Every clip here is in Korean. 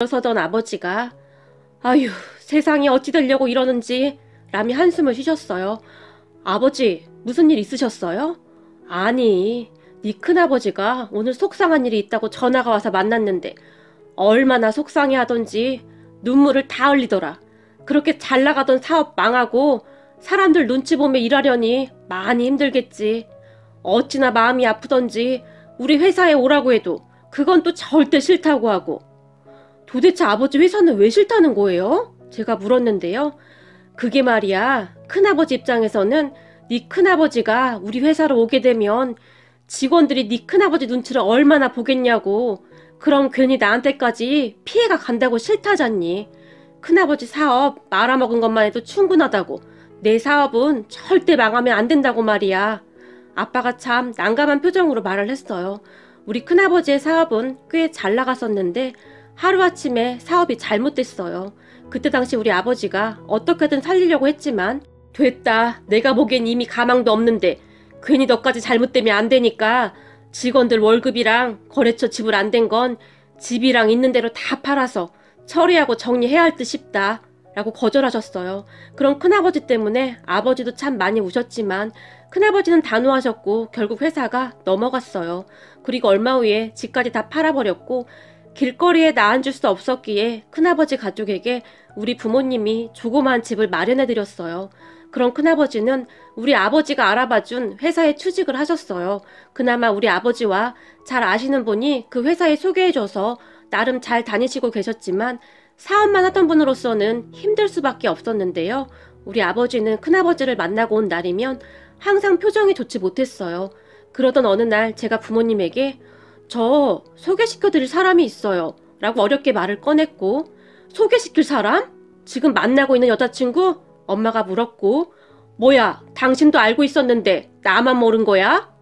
일어서던 아버지가 아휴 세상이 어찌 되려고 이러는지 라며 한숨을 쉬셨어요. 아버지 무슨 일 있으셨어요? 아니 네 큰아버지가 오늘 속상한 일이 있다고 전화가 와서 만났는데 얼마나 속상해하던지 눈물을 다 흘리더라. 그렇게 잘 나가던 사업 망하고 사람들 눈치 보며 일하려니 많이 힘들겠지. 어찌나 마음이 아프던지 우리 회사에 오라고 해도 그건 또 절대 싫다고 하고. 도대체 아버지 회사는 왜 싫다는 거예요? 제가 물었는데요. 그게 말이야, 큰아버지 입장에서는 네 큰아버지가 우리 회사로 오게 되면 직원들이 네 큰아버지 눈치를 얼마나 보겠냐고. 그럼 괜히 나한테까지 피해가 간다고 싫다잖니. 큰아버지 사업 말아먹은 것만 해도 충분하다고. 내 사업은 절대 망하면 안 된다고 말이야. 아빠가 참 난감한 표정으로 말을 했어요. 우리 큰아버지의 사업은 꽤 잘 나갔었는데 하루아침에 사업이 잘못됐어요. 그때 당시 우리 아버지가 어떻게든 살리려고 했지만 됐다. 내가 보기엔 이미 가망도 없는데 괜히 너까지 잘못되면 안 되니까 직원들 월급이랑 거래처 지불 안 된 건 집이랑 있는 대로 다 팔아서 처리하고 정리해야 할 듯 싶다. 라고 거절하셨어요. 그런 큰아버지 때문에 아버지도 참 많이 우셨지만 큰아버지는 단호하셨고 결국 회사가 넘어갔어요. 그리고 얼마 후에 집까지 다 팔아버렸고 길거리에 나앉을 수 없었기에 큰아버지 가족에게 우리 부모님이 조그마한 집을 마련해드렸어요. 그런 큰아버지는 우리 아버지가 알아봐준 회사에 취직을 하셨어요. 그나마 우리 아버지와 잘 아시는 분이 그 회사에 소개해줘서 나름 잘 다니시고 계셨지만 사업만 하던 분으로서는 힘들 수밖에 없었는데요. 우리 아버지는 큰아버지를 만나고 온 날이면 항상 표정이 좋지 못했어요. 그러던 어느 날 제가 부모님에게 저 소개시켜드릴 사람이 있어요 라고 어렵게 말을 꺼냈고, 소개시킬 사람? 지금 만나고 있는 여자친구? 엄마가 물었고, 뭐야 당신도 알고 있었는데 나만 모른 거야?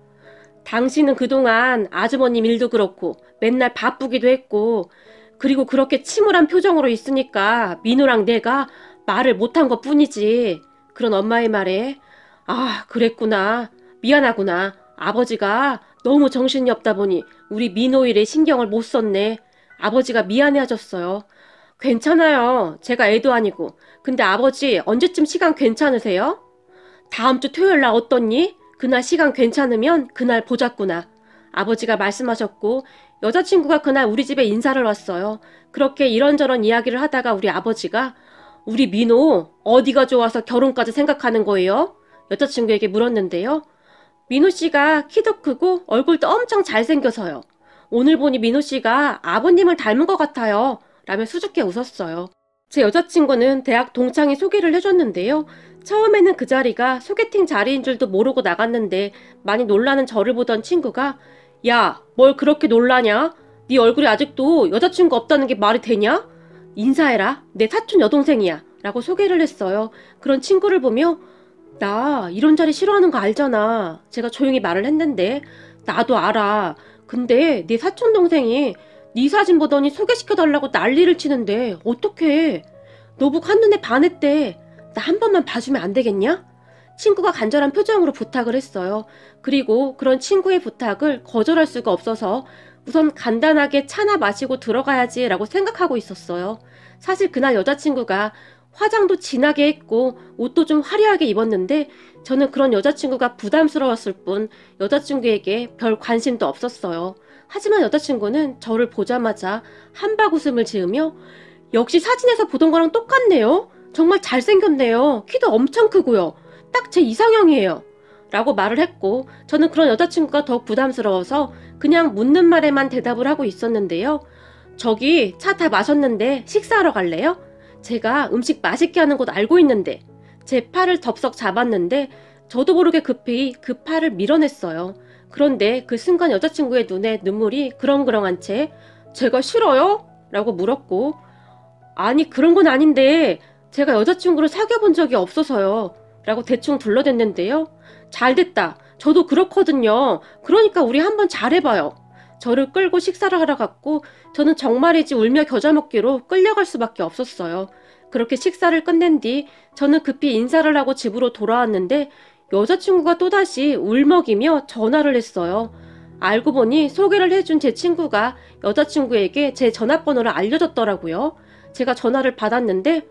당신은 그동안 아주버님 일도 그렇고 맨날 바쁘기도 했고 그리고 그렇게 침울한 표정으로 있으니까 민우랑 내가 말을 못한 것 뿐이지. 그런 엄마의 말에 아 그랬구나 미안하구나. 아버지가 너무 정신이 없다 보니 우리 민호 일에 신경을 못 썼네. 아버지가 미안해 하셨어요. 괜찮아요. 제가 애도 아니고. 근데 아버지 언제쯤 시간 괜찮으세요? 다음 주 토요일 날 어떻니? 그날 시간 괜찮으면 그날 보자꾸나. 아버지가 말씀하셨고 여자친구가 그날 우리 집에 인사를 왔어요. 그렇게 이런저런 이야기를 하다가 우리 아버지가 우리 민호 어디가 좋아서 결혼까지 생각하는 거예요? 여자친구에게 물었는데요. 민호 씨가 키도 크고 얼굴도 엄청 잘생겨서요. 오늘 보니 민호 씨가 아버님을 닮은 것 같아요. 라며 수줍게 웃었어요. 제 여자친구는 대학 동창이 소개를 해줬는데요. 처음에는 그 자리가 소개팅 자리인 줄도 모르고 나갔는데 많이 놀라는 저를 보던 친구가 야, 뭘 그렇게 놀라냐? 네 얼굴이 아직도 여자친구 없다는 게 말이 되냐? 인사해라. 내 사촌 여동생이야. 라고 소개를 했어요. 그런 친구를 보며 나 이런 자리 싫어하는 거 알잖아. 제가 조용히 말을 했는데 나도 알아. 근데 네 사촌 동생이 네 사진 보더니 소개시켜달라고 난리를 치는데 어떡해. 너보고 한눈에 반했대. 나 한 번만 봐주면 안 되겠냐? 친구가 간절한 표정으로 부탁을 했어요. 그리고 그런 친구의 부탁을 거절할 수가 없어서 우선 간단하게 차나 마시고 들어가야지 라고 생각하고 있었어요. 사실 그날 여자친구가 화장도 진하게 했고 옷도 좀 화려하게 입었는데 저는 그런 여자친구가 부담스러웠을 뿐 여자친구에게 별 관심도 없었어요. 하지만 여자친구는 저를 보자마자 한박 웃음을 지으며 역시 사진에서 보던 거랑 똑같네요. 정말 잘생겼네요. 키도 엄청 크고요. 딱 제 이상형이에요. 라고 말을 했고 저는 그런 여자친구가 더욱 부담스러워서 그냥 묻는 말에만 대답을 하고 있었는데요. 저기 차 다 마셨는데 식사하러 갈래요? 제가 음식 맛있게 하는 곳 알고 있는데. 제 팔을 덥석 잡았는데 저도 모르게 급히 그 팔을 밀어냈어요. 그런데 그 순간 여자친구의 눈에 눈물이 그렁그렁한 채 제가 싫어요? 라고 물었고 아니 그런 건 아닌데 제가 여자친구를 사귀어 본 적이 없어서요. 라고 대충 둘러댔는데요. 잘됐다. 저도 그렇거든요. 그러니까 우리 한번 잘해봐요. 저를 끌고 식사를 하러 갔고 저는 정말이지 울며 겨자 먹기로 끌려갈 수밖에 없었어요. 그렇게 식사를 끝낸 뒤 저는 급히 인사를 하고 집으로 돌아왔는데 여자친구가 또다시 울먹이며 전화를 했어요. 알고 보니 소개를 해준 제 친구가 여자친구에게 제 전화번호를 알려줬더라고요. 제가 전화를 받았는데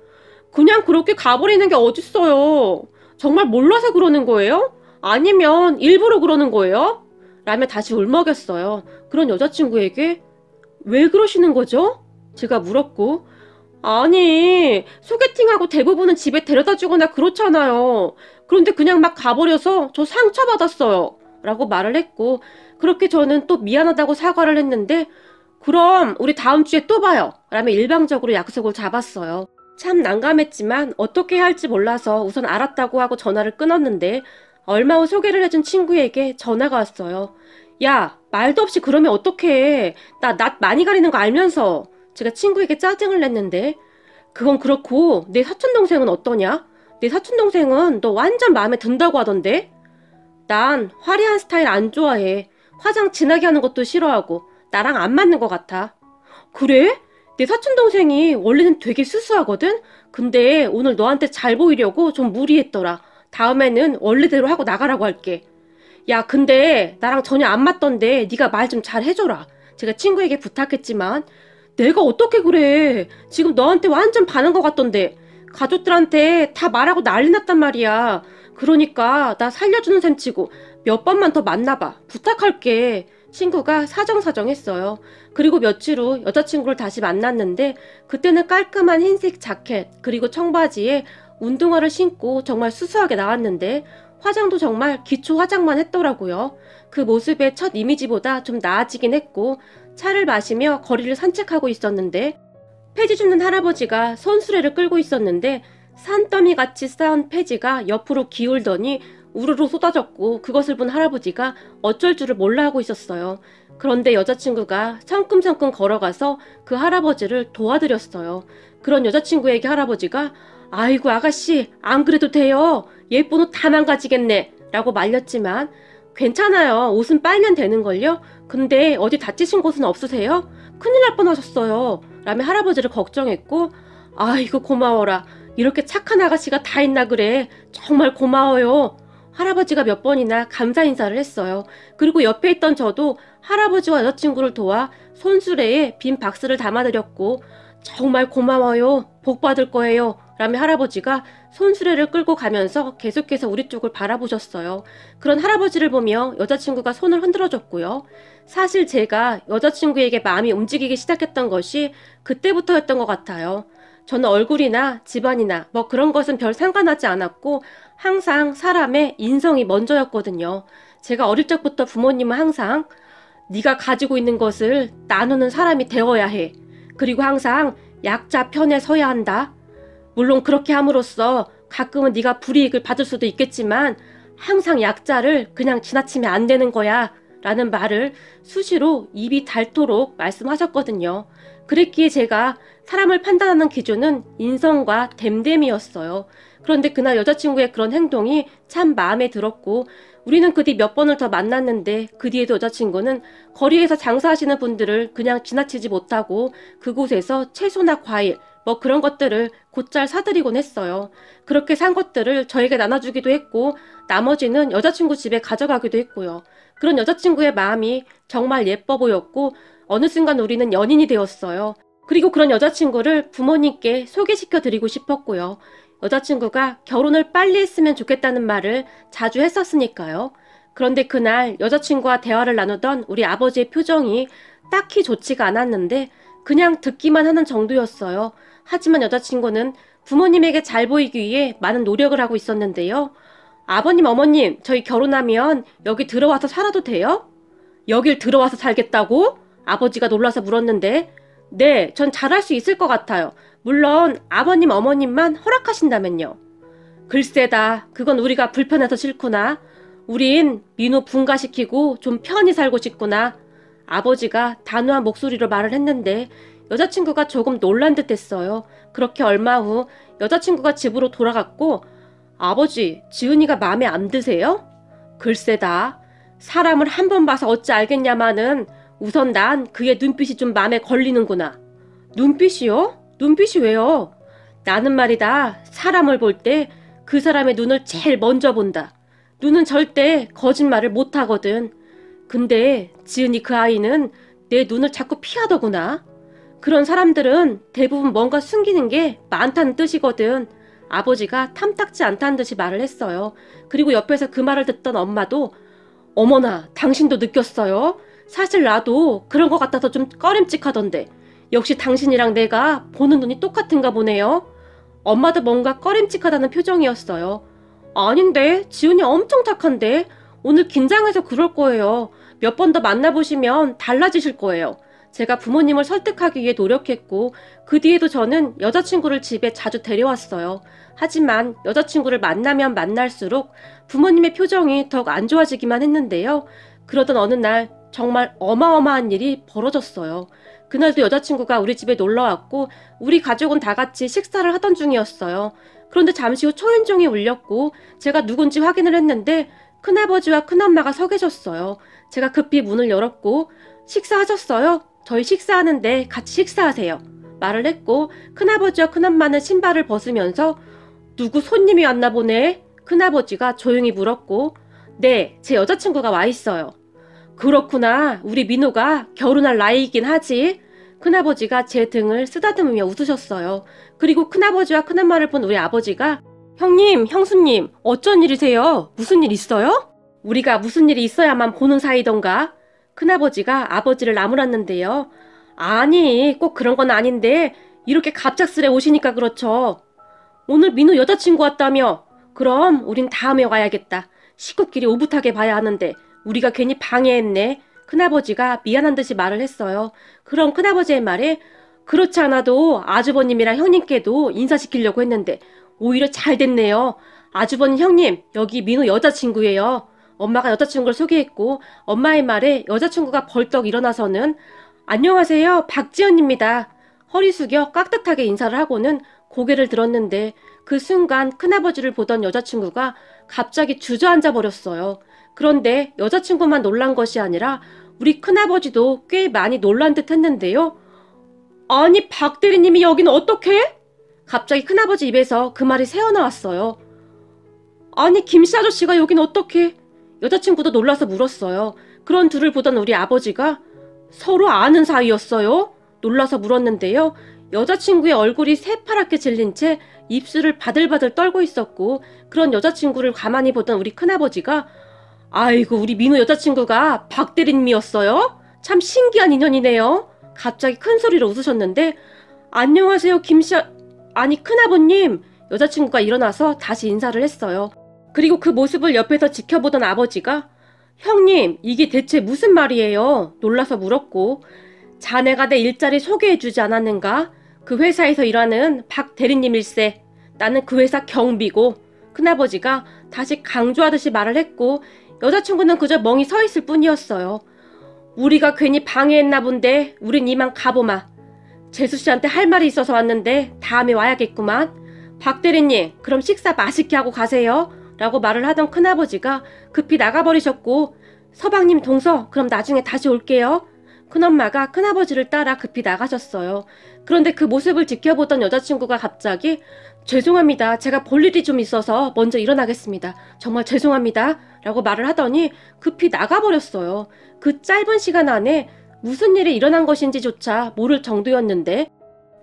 그냥 그렇게 가버리는 게 어딨어요. 정말 몰라서 그러는 거예요? 아니면 일부러 그러는 거예요? 라며 다시 울먹였어요. 그런 여자친구에게 왜 그러시는 거죠? 제가 물었고, 아니, 소개팅하고 대부분은 집에 데려다 주거나 그렇잖아요. 그런데 그냥 막 가버려서 저 상처받았어요. 라고 말을 했고, 그렇게 저는 또 미안하다고 사과를 했는데, 그럼 우리 다음 주에 또 봐요. 라며 일방적으로 약속을 잡았어요. 참 난감했지만 어떻게 해야 할지 몰라서 우선 알았다고 하고 전화를 끊었는데, 얼마 후 소개를 해준 친구에게 전화가 왔어요. 야, 말도 없이 그러면 어떡해. 나 낯 많이 가리는 거 알면서. 제가 친구에게 짜증을 냈는데, 그건 그렇고 내 사촌동생은 어떠냐? 내 사촌동생은 너 완전 마음에 든다고 하던데? 난 화려한 스타일 안 좋아해. 화장 진하게 하는 것도 싫어하고 나랑 안 맞는 것 같아. 그래? 내 사촌동생이 원래는 되게 수수하거든? 근데 오늘 너한테 잘 보이려고 좀 무리했더라. 다음에는 원래대로 하고 나가라고 할게. 야, 근데 나랑 전혀 안 맞던데 네가 말 좀 잘 해줘라. 제가 친구에게 부탁했지만 내가 어떻게 그래. 지금 너한테 완전 반한 것 같던데. 가족들한테 다 말하고 난리 났단 말이야. 그러니까 나 살려주는 셈 치고 몇 번만 더 만나봐. 부탁할게. 친구가 사정사정했어요. 그리고 며칠 후 여자친구를 다시 만났는데 그때는 깔끔한 흰색 자켓 그리고 청바지에 운동화를 신고 정말 수수하게 나왔는데 화장도 정말 기초 화장만 했더라고요. 그 모습의 첫 이미지보다 좀 나아지긴 했고 차를 마시며 거리를 산책하고 있었는데 폐지 줍는 할아버지가 손수레를 끌고 있었는데 산더미 같이 쌓은 폐지가 옆으로 기울더니 우르르 쏟아졌고 그것을 본 할아버지가 어쩔 줄을 몰라 하고 있었어요. 그런데 여자친구가 성큼성큼 걸어가서 그 할아버지를 도와드렸어요. 그런 여자친구에게 할아버지가 아이고 아가씨 안 그래도 돼요. 예쁜 옷 다 망가지겠네 라고 말렸지만 괜찮아요. 옷은 빨면 되는걸요. 근데 어디 다치신 곳은 없으세요? 큰일 날 뻔하셨어요. 라며 할아버지를 걱정했고 아이고 고마워라. 이렇게 착한 아가씨가 다 있나 그래. 정말 고마워요. 할아버지가 몇 번이나 감사 인사를 했어요. 그리고 옆에 있던 저도 할아버지와 여자친구를 도와 손수레에 빈 박스를 담아드렸고 정말 고마워요. 복 받을 거예요. 라며 할아버지가 손수레를 끌고 가면서 계속해서 우리 쪽을 바라보셨어요. 그런 할아버지를 보며 여자친구가 손을 흔들어줬고요. 사실 제가 여자친구에게 마음이 움직이기 시작했던 것이 그때부터였던 것 같아요. 저는 얼굴이나 집안이나 뭐 그런 것은 별 상관하지 않았고 항상 사람의 인성이 먼저였거든요. 제가 어릴 적부터 부모님은 항상 네가 가지고 있는 것을 나누는 사람이 되어야 해. 그리고 항상 약자 편에 서야 한다. 물론 그렇게 함으로써 가끔은 네가 불이익을 받을 수도 있겠지만 항상 약자를 그냥 지나치면 안 되는 거야 라는 말을 수시로 입이 닳도록 말씀하셨거든요. 그랬기에 제가 사람을 판단하는 기준은 인성과 됨됨이었어요. 그런데 그날 여자친구의 그런 행동이 참 마음에 들었고 우리는 그 뒤 몇 번을 더 만났는데 그 뒤에도 여자친구는 거리에서 장사하시는 분들을 그냥 지나치지 못하고 그곳에서 채소나 과일 뭐 그런 것들을 곧잘 사드리곤 했어요. 그렇게 산 것들을 저에게 나눠주기도 했고 나머지는 여자친구 집에 가져가기도 했고요. 그런 여자친구의 마음이 정말 예뻐 보였고 어느 순간 우리는 연인이 되었어요. 그리고 그런 여자친구를 부모님께 소개시켜 드리고 싶었고요. 여자친구가 결혼을 빨리 했으면 좋겠다는 말을 자주 했었으니까요. 그런데 그날 여자친구와 대화를 나누던 우리 아버지의 표정이 딱히 좋지가 않았는데 그냥 듣기만 하는 정도였어요. 하지만 여자친구는 부모님에게 잘 보이기 위해 많은 노력을 하고 있었는데요. 아버님, 어머님, 저희 결혼하면 여기 들어와서 살아도 돼요? 여길 들어와서 살겠다고? 아버지가 놀라서 물었는데 네, 전 잘할 수 있을 것 같아요. 물론 아버님, 어머님만 허락하신다면요. 글쎄다, 그건 우리가 불편해서 싫구나. 우린 민우 분가시키고 좀 편히 살고 싶구나. 아버지가 단호한 목소리로 말을 했는데 여자친구가 조금 놀란 듯 했어요. 그렇게 얼마 후 여자친구가 집으로 돌아갔고 아버지, 지은이가 마음에 안 드세요? 글쎄다. 사람을 한 번 봐서 어찌 알겠냐마는 우선 난 그의 눈빛이 좀 마음에 걸리는구나. 눈빛이요? 눈빛이 왜요? 나는 말이다. 사람을 볼 때 그 사람의 눈을 제일 먼저 본다. 눈은 절대 거짓말을 못하거든. 근데 지은이 그 아이는 내 눈을 자꾸 피하더구나. 그런 사람들은 대부분 뭔가 숨기는 게 많다는 뜻이거든. 아버지가 탐탁지 않다는 듯이 말을 했어요. 그리고 옆에서 그 말을 듣던 엄마도 어머나, 당신도 느꼈어요? 사실 나도 그런 것 같아서 좀 꺼림칙하던데. 역시 당신이랑 내가 보는 눈이 똑같은가 보네요. 엄마도 뭔가 꺼림칙하다는 표정이었어요. 아닌데, 지훈이 엄청 착한데. 오늘 긴장해서 그럴 거예요. 몇 번 더 만나보시면 달라지실 거예요. 제가 부모님을 설득하기 위해 노력했고 그 뒤에도 저는 여자친구를 집에 자주 데려왔어요. 하지만 여자친구를 만나면 만날수록 부모님의 표정이 더욱 안 좋아지기만 했는데요. 그러던 어느 날 정말 어마어마한 일이 벌어졌어요. 그날도 여자친구가 우리 집에 놀러왔고 우리 가족은 다 같이 식사를 하던 중이었어요. 그런데 잠시 후 초인종이 울렸고 제가 누군지 확인을 했는데 큰아버지와 큰엄마가 서 계셨어요. 제가 급히 문을 열었고 식사하셨어요? 저희 식사하는데 같이 식사하세요. 말을 했고 큰아버지와 큰엄마는 신발을 벗으면서 누구 손님이 왔나 보네? 큰아버지가 조용히 물었고 네, 제 여자친구가 와 있어요. 그렇구나. 우리 민호가 결혼할 나이이긴 하지. 큰아버지가 제 등을 쓰다듬으며 웃으셨어요. 그리고 큰아버지와 큰엄마를 본 우리 아버지가 형님, 형수님, 어쩐 일이세요? 무슨 일 있어요? 우리가 무슨 일이 있어야만 보는 사이던가? 큰아버지가 아버지를 나무랐는데요. 아니, 꼭 그런 건 아닌데 이렇게 갑작스레 오시니까 그렇죠. 오늘 민호 여자친구 왔다며? 그럼 우린 다음에 와야겠다. 식구끼리 오붓하게 봐야 하는데 우리가 괜히 방해했네. 큰아버지가 미안한 듯이 말을 했어요. 그럼 큰아버지의 말에 그렇지 않아도 아주버님이랑 형님께도 인사시키려고 했는데 오히려 잘 됐네요. 아주버님 형님, 여기 민호 여자친구예요. 엄마가 여자친구를 소개했고 엄마의 말에 여자친구가 벌떡 일어나서는 안녕하세요, 박지연입니다. 허리 숙여 깍듯하게 인사를 하고는 고개를 들었는데 그 순간 큰아버지를 보던 여자친구가 갑자기 주저앉아 버렸어요. 그런데 여자친구만 놀란 것이 아니라 우리 큰아버지도 꽤 많이 놀란 듯 했는데요. 아니, 박 대리님이 여기는 어떻게? 갑자기 큰아버지 입에서 그 말이 새어나왔어요. 아니, 김씨 아저씨가 여긴 어떻게? 여자친구도 놀라서 물었어요. 그런 둘을 보던 우리 아버지가 서로 아는 사이였어요? 놀라서 물었는데요. 여자친구의 얼굴이 새파랗게 질린 채 입술을 바들바들 떨고 있었고 그런 여자친구를 가만히 보던 우리 큰아버지가 아이고, 우리 민호 여자친구가 박 대리님이었어요? 참 신기한 인연이네요. 갑자기 큰 소리로 웃으셨는데 안녕하세요, 아니, 큰아버님. 여자친구가 일어나서 다시 인사를 했어요. 그리고 그 모습을 옆에서 지켜보던 아버지가 형님, 이게 대체 무슨 말이에요? 놀라서 물었고 자네가 내 일자리 소개해주지 않았는가? 그 회사에서 일하는 박 대리님일세. 나는 그 회사 경비고. 큰아버지가 다시 강조하듯이 말을 했고 여자친구는 그저 멍이 서 있을 뿐이었어요. 우리가 괜히 방해했나 본데 우린 이만 가보마. 재수씨한테 할 말이 있어서 왔는데 다음에 와야겠구만. 박 대리님, 그럼 식사 맛있게 하고 가세요. 라고 말을 하던 큰아버지가 급히 나가버리셨고 서방님 동서, 그럼 나중에 다시 올게요. 큰엄마가 큰아버지를 따라 급히 나가셨어요. 그런데 그 모습을 지켜보던 여자친구가 갑자기 죄송합니다. 제가 볼 일이 좀 있어서 먼저 일어나겠습니다. 정말 죄송합니다. 라고 말을 하더니 급히 나가버렸어요. 그 짧은 시간 안에 무슨 일이 일어난 것인지조차 모를 정도였는데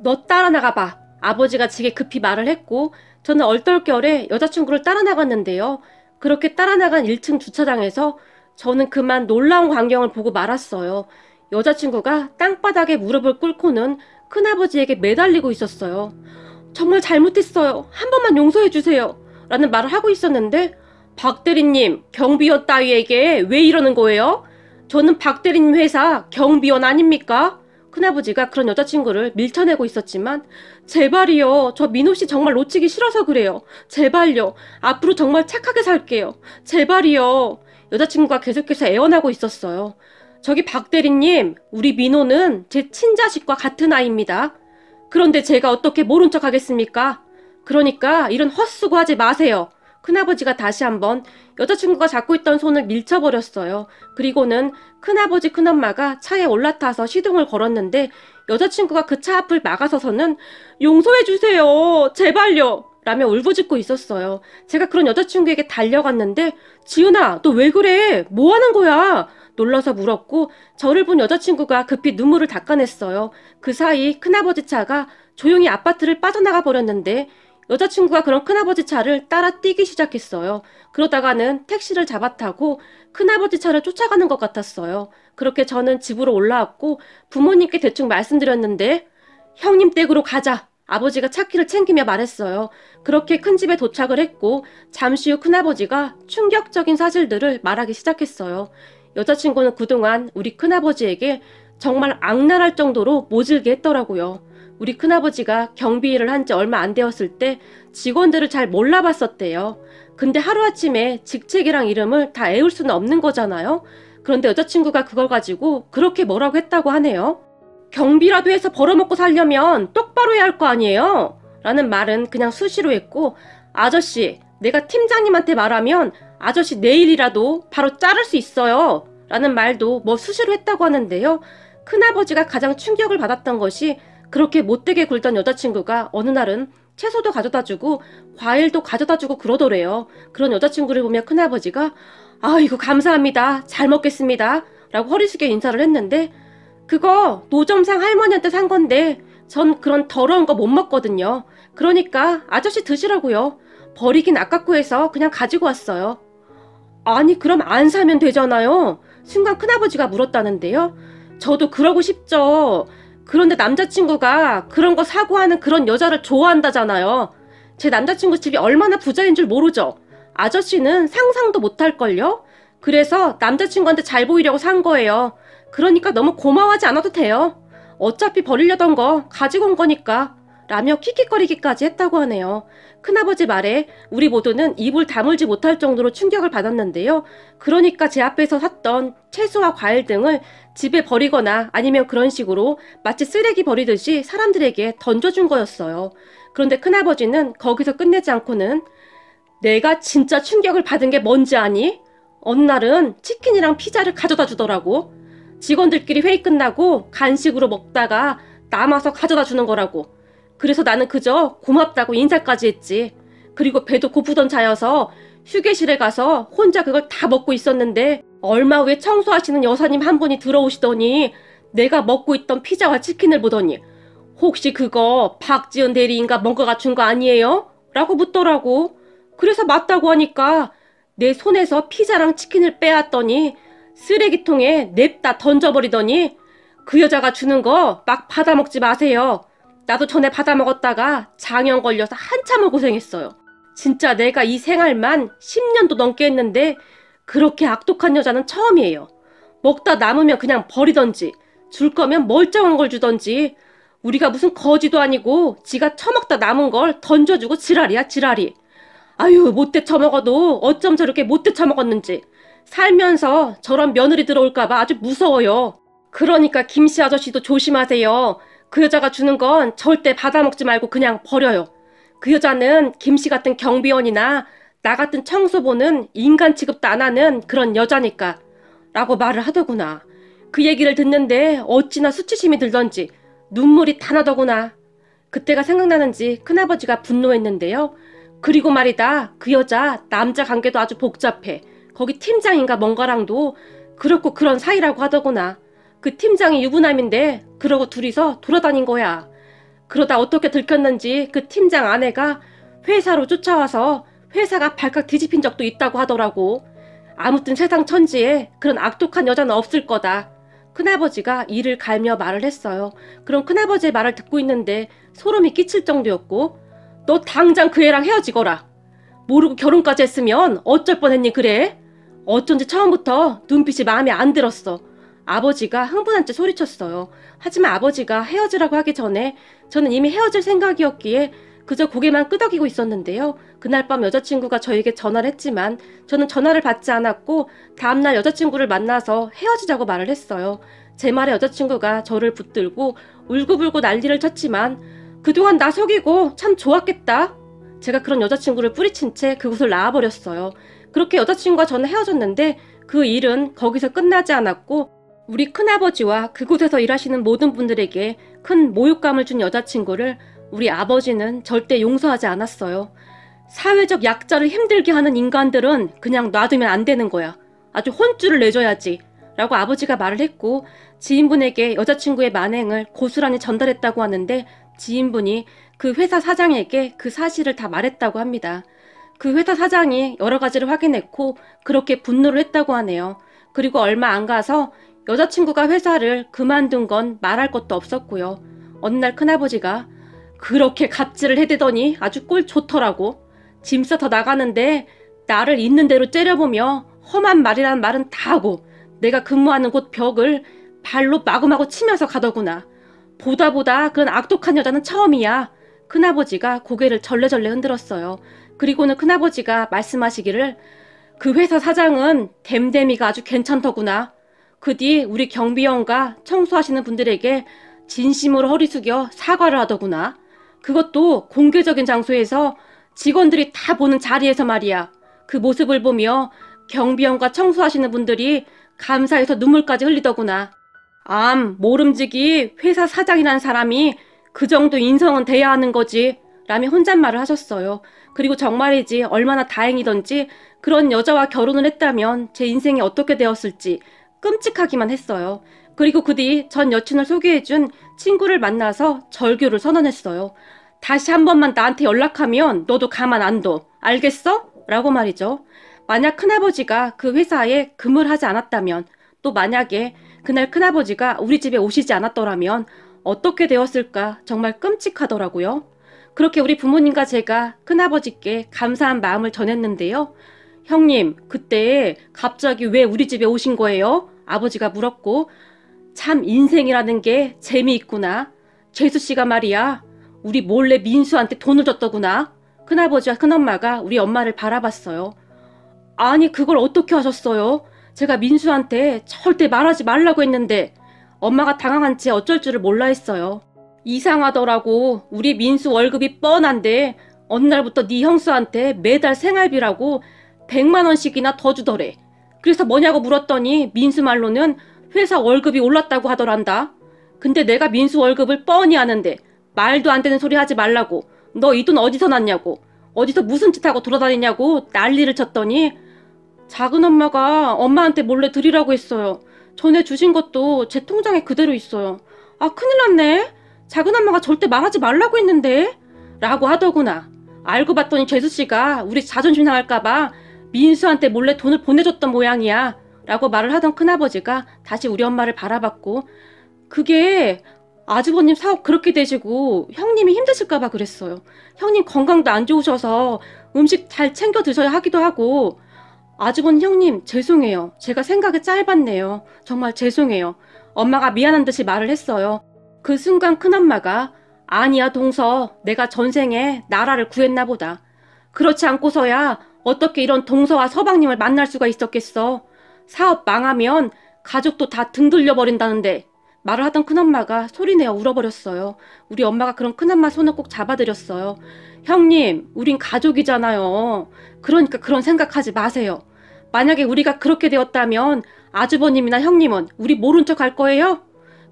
너 따라 나가봐. 아버지가 지게 급히 말을 했고 저는 얼떨결에 여자친구를 따라 나갔는데요. 그렇게 따라 나간 1층 주차장에서 저는 그만 놀라운 광경을 보고 말았어요. 여자친구가 땅바닥에 무릎을 꿇고는 큰아버지에게 매달리고 있었어요. 정말 잘못했어요. 한 번만 용서해주세요. 라는 말을 하고 있었는데 박 대리님, 경비원 따위에게 왜 이러는 거예요? 저는 박 대리님 회사 경비원 아닙니까? 큰아버지가 그런 여자친구를 밀쳐내고 있었지만 제발이요. 저 민호씨 정말 놓치기 싫어서 그래요. 제발요. 앞으로 정말 착하게 살게요. 제발이요. 여자친구가 계속해서 애원하고 있었어요. 저기 박 대리님, 우리 민호는 제 친자식과 같은 아이입니다. 그런데 제가 어떻게 모른 척 하겠습니까? 그러니까 이런 헛수고 하지 마세요. 큰아버지가 다시 한번 여자친구가 잡고 있던 손을 밀쳐버렸어요. 그리고는 큰아버지 큰엄마가 차에 올라타서 시동을 걸었는데 여자친구가 그 차 앞을 막아서서는 용서해주세요. 제발요. 라며 울부짖고 있었어요. 제가 그런 여자친구에게 달려갔는데 지은아, 너 왜 그래? 뭐 하는 거야? 놀라서 물었고 저를 본 여자친구가 급히 눈물을 닦아냈어요. 그 사이 큰아버지 차가 조용히 아파트를 빠져나가 버렸는데 여자친구가 그런 큰아버지 차를 따라 뛰기 시작했어요. 그러다가는 택시를 잡아타고 큰아버지 차를 쫓아가는 것 같았어요. 그렇게 저는 집으로 올라왔고 부모님께 대충 말씀드렸는데 형님 댁으로 가자. 아버지가 차키를 챙기며 말했어요. 그렇게 큰 집에 도착을 했고 잠시 후 큰아버지가 충격적인 사실들을 말하기 시작했어요. 여자친구는 그동안 우리 큰아버지에게 정말 악랄할 정도로 모질게 했더라고요. 우리 큰아버지가 경비 일을 한 지 얼마 안 되었을 때 직원들을 잘 몰라봤었대요. 근데 하루아침에 직책이랑 이름을 다 애울 수는 없는 거잖아요. 그런데 여자친구가 그걸 가지고 그렇게 뭐라고 했다고 하네요. 경비라도 해서 벌어먹고 살려면 똑바로 해야 할 거 아니에요? 라는 말은 그냥 수시로 했고 아저씨, 내가 팀장님한테 말하면 아저씨 내일이라도 바로 자를 수 있어요. 라는 말도 뭐 수시로 했다고 하는데요. 큰아버지가 가장 충격을 받았던 것이 그렇게 못되게 굴던 여자친구가 어느 날은 채소도 가져다주고 과일도 가져다주고 그러더래요. 그런 여자친구를 보며 큰아버지가 아이고 감사합니다. 잘 먹겠습니다. 라고 허리 숙여 인사를 했는데 그거 노점상 할머니한테 산 건데 전 그런 더러운 거 못 먹거든요. 그러니까 아저씨 드시라고요. 버리긴 아깝고 해서 그냥 가지고 왔어요. 아니 그럼 안 사면 되잖아요. 순간 큰아버지가 물었다는데요. 저도 그러고 싶죠. 그런데 남자친구가 그런 거 사고 하는 그런 여자를 좋아한다잖아요. 제 남자친구 집이 얼마나 부자인 줄 모르죠. 아저씨는 상상도 못할걸요. 그래서 남자친구한테 잘 보이려고 산 거예요. 그러니까 너무 고마워하지 않아도 돼요. 어차피 버리려던 거 가지고 온 거니까 라며 킥킥거리기까지 했다고 하네요. 큰아버지 말에 우리 모두는 입을 다물지 못할 정도로 충격을 받았는데요. 그러니까 제 앞에서 샀던 채소와 과일 등을 집에 버리거나 아니면 그런 식으로 마치 쓰레기 버리듯이 사람들에게 던져준 거였어요. 그런데 큰아버지는 거기서 끝내지 않고는 내가 진짜 충격을 받은 게 뭔지 아니? 어느 날은 치킨이랑 피자를 가져다 주더라고. 직원들끼리 회의 끝나고 간식으로 먹다가 남아서 가져다 주는 거라고. 그래서 나는 그저 고맙다고 인사까지 했지. 그리고 배도 고프던 차여서 휴게실에 가서 혼자 그걸 다 먹고 있었는데 얼마 후에 청소하시는 여사님 한 분이 들어오시더니 내가 먹고 있던 피자와 치킨을 보더니 혹시 그거 박지은 대리인가 뭔가가 준 거 아니에요? 라고 묻더라고. 그래서 맞다고 하니까 내 손에서 피자랑 치킨을 빼앗더니 쓰레기통에 냅다 던져버리더니 그 여자가 주는 거 막 받아먹지 마세요. 나도 전에 받아먹었다가 장염 걸려서 한참을 고생했어요. 진짜 내가 이 생활만 10년도 넘게 했는데 그렇게 악독한 여자는 처음이에요. 먹다 남으면 그냥 버리던지 줄 거면 멀쩡한 걸 주던지 우리가 무슨 거지도 아니고 지가 처먹다 남은 걸 던져주고 지랄이야 지랄이. 아유 못돼 처먹어도 어쩜 저렇게 못돼 처먹었는지. 살면서 저런 며느리 들어올까봐 아주 무서워요. 그러니까 김씨 아저씨도 조심하세요. 그 여자가 주는 건 절대 받아먹지 말고 그냥 버려요. 그 여자는 김씨 같은 경비원이나 나 같은 청소보는 인간 취급도 안 하는 그런 여자니까 라고 말을 하더구나. 그 얘기를 듣는데 어찌나 수치심이 들던지 눈물이 다 나더구나. 그때가 생각나는지 큰아버지가 분노했는데요. 그리고 말이다. 그 여자 남자 관계도 아주 복잡해. 거기 팀장인가 뭔가랑도 그렇고 그런 사이라고 하더구나. 그 팀장이 유부남인데 그러고 둘이서 돌아다닌 거야. 그러다 어떻게 들켰는지 그 팀장 아내가 회사로 쫓아와서 회사가 발칵 뒤집힌 적도 있다고 하더라고. 아무튼 세상 천지에 그런 악독한 여자는 없을 거다. 큰아버지가 이를 갈며 말을 했어요. 그럼 큰아버지의 말을 듣고 있는데 소름이 끼칠 정도였고 너 당장 그 애랑 헤어지거라. 모르고 결혼까지 했으면 어쩔 뻔했니 그래? 어쩐지 처음부터 눈빛이 마음에 안 들었어. 아버지가 흥분한 채 소리쳤어요. 하지만 아버지가 헤어지라고 하기 전에 저는 이미 헤어질 생각이었기에 그저 고개만 끄덕이고 있었는데요. 그날 밤 여자친구가 저에게 전화를 했지만 저는 전화를 받지 않았고 다음날 여자친구를 만나서 헤어지자고 말을 했어요. 제 말에 여자친구가 저를 붙들고 울고불고 난리를 쳤지만 그동안 나 속이고 참 좋았겠다. 제가 그런 여자친구를 뿌리친 채 그곳을 나와버렸어요. 그렇게 여자친구와 저는 헤어졌는데 그 일은 거기서 끝나지 않았고 우리 큰아버지와 그곳에서 일하시는 모든 분들에게 큰 모욕감을 준 여자친구를 우리 아버지는 절대 용서하지 않았어요. 사회적 약자를 힘들게 하는 인간들은 그냥 놔두면 안 되는 거야. 아주 혼쭐을 내줘야지. 라고 아버지가 말을 했고 지인분에게 여자친구의 만행을 고스란히 전달했다고 하는데 지인분이 그 회사 사장에게 그 사실을 다 말했다고 합니다. 그 회사 사장이 여러 가지를 확인했고 그렇게 분노를 했다고 하네요. 그리고 얼마 안 가서 여자친구가 회사를 그만둔 건 말할 것도 없었고요. 어느 날 큰아버지가 그렇게 갑질을 해대더니 아주 꼴 좋더라고. 짐 싸 더 나가는데 나를 있는 대로 째려보며 험한 말이란 말은 다 하고 내가 근무하는 곳 벽을 발로 마구마구 치면서 가더구나. 보다 그런 악독한 여자는 처음이야. 큰아버지가 고개를 절레절레 흔들었어요. 그리고는 큰아버지가 말씀하시기를 그 회사 사장은 댐댐이가 아주 괜찮더구나. 그 뒤 우리 경비원과 청소하시는 분들에게 진심으로 허리 숙여 사과를 하더구나. 그것도 공개적인 장소에서 직원들이 다 보는 자리에서 말이야. 그 모습을 보며 경비원과 청소하시는 분들이 감사해서 눈물까지 흘리더구나. 모름지기 회사 사장이라는 사람이 그 정도 인성은 돼야 하는 거지. 라며 혼잣말을 하셨어요. 그리고 정말이지 얼마나 다행이던지 그런 여자와 결혼을 했다면 제 인생이 어떻게 되었을지 끔찍하기만 했어요. 그리고 그 뒤 전 여친을 소개해준 친구를 만나서 절교를 선언했어요. 다시 한 번만 나한테 연락하면 너도 가만 안 둬. 알겠어? 라고 말이죠. 만약 큰아버지가 그 회사에 근무를 하지 않았다면, 또 만약에 그날 큰아버지가 우리 집에 오시지 않았더라면 어떻게 되었을까 정말 끔찍하더라고요. 그렇게 우리 부모님과 제가 큰아버지께 감사한 마음을 전했는데요. 형님, 그때 갑자기 왜 우리 집에 오신 거예요? 아버지가 물었고, 참 인생이라는 게 재미있구나. 재수씨가 말이야, 우리 몰래 민수한테 돈을 줬더구나. 큰아버지와 큰엄마가 우리 엄마를 바라봤어요. 아니, 그걸 어떻게 하셨어요? 제가 민수한테 절대 말하지 말라고 했는데 엄마가 당황한 채 어쩔 줄을 몰라 했어요. 이상하더라고. 우리 민수 월급이 뻔한데 어느 날부터 네 형수한테 매달 생활비라고 100만 원씩이나 더 주더래. 그래서 뭐냐고 물었더니 민수 말로는 회사 월급이 올랐다고 하더란다. 근데 내가 민수 월급을 뻔히 아는데 말도 안 되는 소리 하지 말라고. 너 이 돈 어디서 났냐고. 어디서 무슨 짓 하고 돌아다니냐고 난리를 쳤더니 작은 엄마가 엄마한테 몰래 드리라고 했어요. 전에 주신 것도 제 통장에 그대로 있어요. 아, 큰일 났네. 작은 엄마가 절대 말하지 말라고 했는데 라고 하더구나. 알고 봤더니 재수씨가 우리 자존심 상할까봐 민수한테 몰래 돈을 보내줬던 모양이야 라고 말을 하던 큰아버지가 다시 우리 엄마를 바라봤고, 그게 아주버님 사업 그렇게 되시고 형님이 힘드실까봐 그랬어요. 형님 건강도 안 좋으셔서 음식 잘 챙겨 드셔야 하기도 하고. 아주버님, 형님 죄송해요. 제가 생각이 짧았네요. 정말 죄송해요. 엄마가 미안한 듯이 말을 했어요. 그 순간 큰엄마가 아니야 동서, 내가 전생에 나라를 구했나 보다. 그렇지 않고서야 어떻게 이런 동서와 서방님을 만날 수가 있었겠어. 사업 망하면 가족도 다 등 돌려버린다는데. 말을 하던 큰엄마가 소리내어 울어버렸어요. 우리 엄마가 그런 큰엄마 손을 꼭 잡아드렸어요. 형님, 우린 가족이잖아요. 그러니까 그런 생각하지 마세요. 만약에 우리가 그렇게 되었다면 아주버님이나 형님은 우리 모른 척 할 거예요?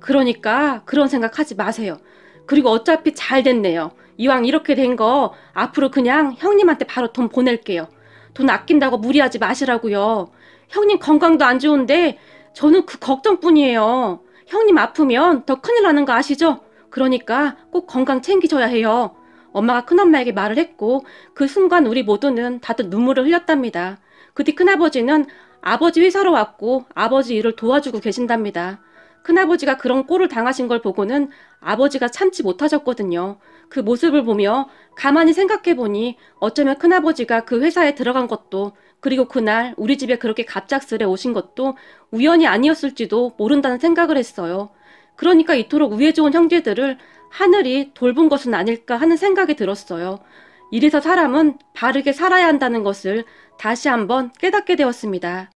그러니까 그런 생각하지 마세요. 그리고 어차피 잘 됐네요. 이왕 이렇게 된 거 앞으로 그냥 형님한테 바로 돈 보낼게요. 돈 아낀다고 무리하지 마시라고요. 형님 건강도 안 좋은데 저는 그 걱정뿐이에요. 형님 아프면 더 큰일 나는 거 아시죠? 그러니까 꼭 건강 챙기셔야 해요. 엄마가 큰엄마에게 말을 했고 그 순간 우리 모두는 다들 눈물을 흘렸답니다. 그 뒤 큰아버지는 아버지 회사로 왔고 아버지 일을 도와주고 계신답니다. 큰아버지가 그런 꼴을 당하신 걸 보고는 아버지가 참지 못하셨거든요. 그 모습을 보며 가만히 생각해보니 어쩌면 큰아버지가 그 회사에 들어간 것도, 그리고 그날 우리 집에 그렇게 갑작스레 오신 것도 우연이 아니었을지도 모른다는 생각을 했어요. 그러니까 이토록 우애 좋은 형제들을 하늘이 돌본 것은 아닐까 하는 생각이 들었어요. 이래서 사람은 바르게 살아야 한다는 것을 다시 한번 깨닫게 되었습니다.